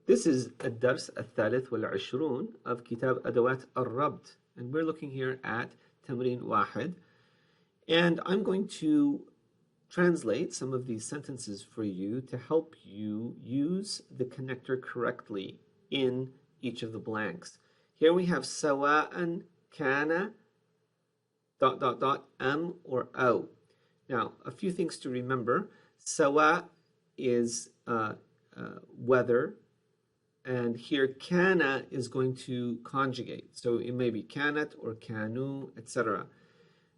This is الدرس الثالث والعشرون of كتاب أدوات الربط, and we're looking here at تمرين واحد, and I'm going to translate some of these sentences for you to help you use the connector correctly in each of the blanks. Here we have سواء كان ... أم or أو. Now, a few things to remember. سواء is whether, and here kana is going to conjugate. So it may be kanat or kanu, etc.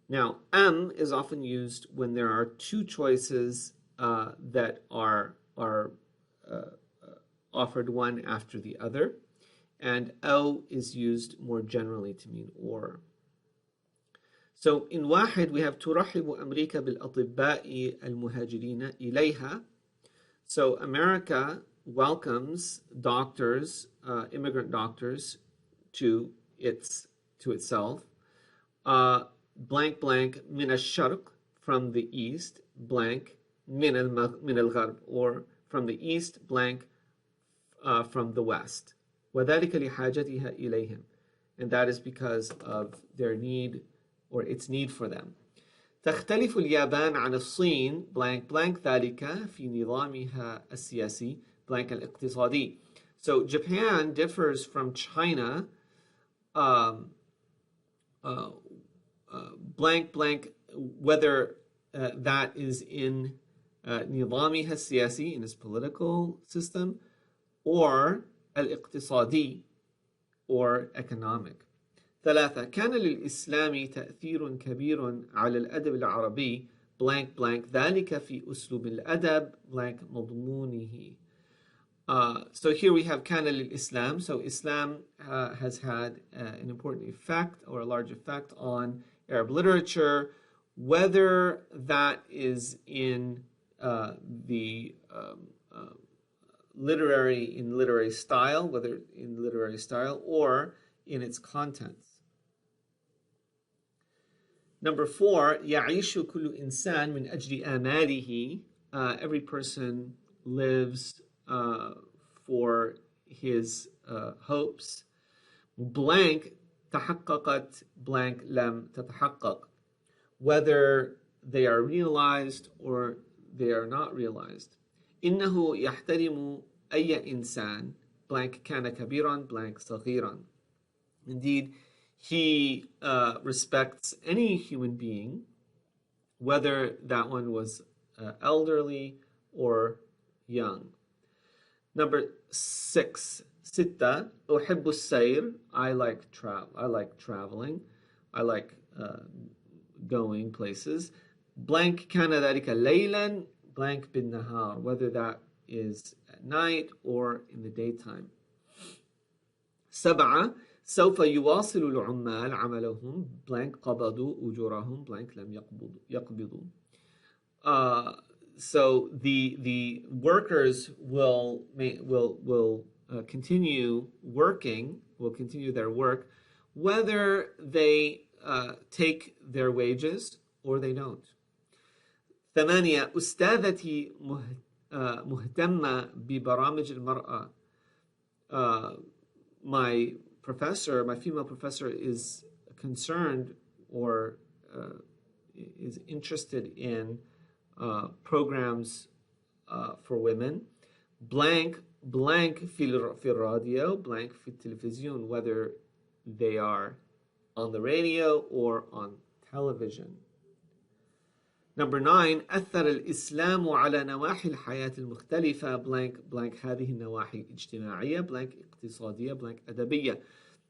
Now, is often used when there are two choices that are offered one after the other. And o is used more generally to mean or. So in واحد we have ترحب أمريكا بالأطباء المهاجرين إليها. So America welcomes doctors, immigrant doctors, to itself. Blank blank من الشرق, from the east, blank من الغرب, or from the east, blank from the west. وذلك لحاجتها إليهم, and that is because of their need or its need for them. تختلف اليابان عن الصين blank blank ذلك في نظامها السياسي blank الاقتصادي. So Japan differs from China blank blank, whether that is in نظامها السياسي, in its political system, or الاقتصادي, or economic. ثلاثة كان للإسلام تأثير كبير على الأدب العربي blank blank ذلك في أسلوب الأدب blank مضمونه. So here we have كان للإسلام. So Islam has had an important effect or a large effect on Arab literature, whether that is in the literary style, whether in literary style or in its contents. Number 4, يعيش كل إنسان من أجل آماله. Every person lives for his hopes. Blank تحققت blank لم تتحقق, whether they are realized or they are not realized. إنه يحترم أي إنسان blank كان كبيرا blank صغيرا. Indeed, he respects any human being, whether that one was elderly or young. Number 6, ستة أحب السير. I like traveling. I like going places. Blank كان ذلك ليلا blank بالنهار, whether that is at night or in the daytime. 7 سوف يواصل العمال عملهم blank قبضوا أجورهم blank لم يقبضوا. So the workers will continue working, will continue their work, whether they take their wages or they don't. 8 أستاذتي مهتمة ببرامج المرأة. My female professor is concerned or is interested in programs for women. Blank blank في الراديو blank في التلفزيون, whether they are on the radio or on television. Number 9 أثر الإسلام على نواحي الحياة المختلفة blank blank هذه النواحي اجتماعية blank اقتصادية blank أدبية.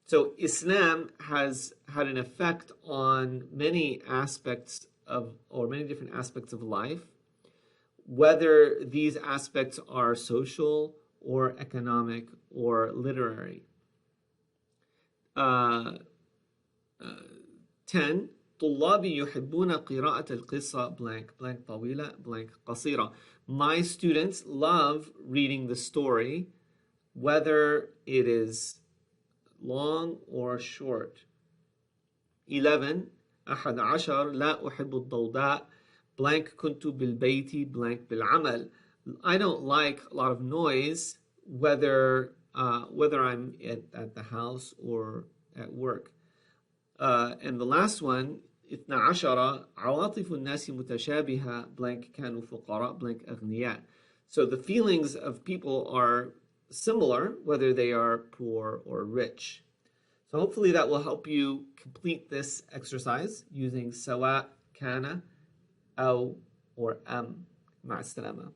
So Islam has had an effect on many aspects of, or many different aspects of life, whether these aspects are social or economic or literary. 10 طلابي يحبون قراءة القصة blank blank طويلة blank قصيرة. My students love reading the story, whether it is long or short. 11 11 لا أحب الضوضاء blank كنت بالبيت blank بالعمل. I don't like a lot of noise whether I'm at the house or at work. And the last one, 12 عواطف الناس متشابهة blank كانوا فقراء blank أغنياء. So the feelings of people are similar whether they are poor or rich. So hopefully that will help you complete this exercise using سواء كان أو or am. مع السلامة.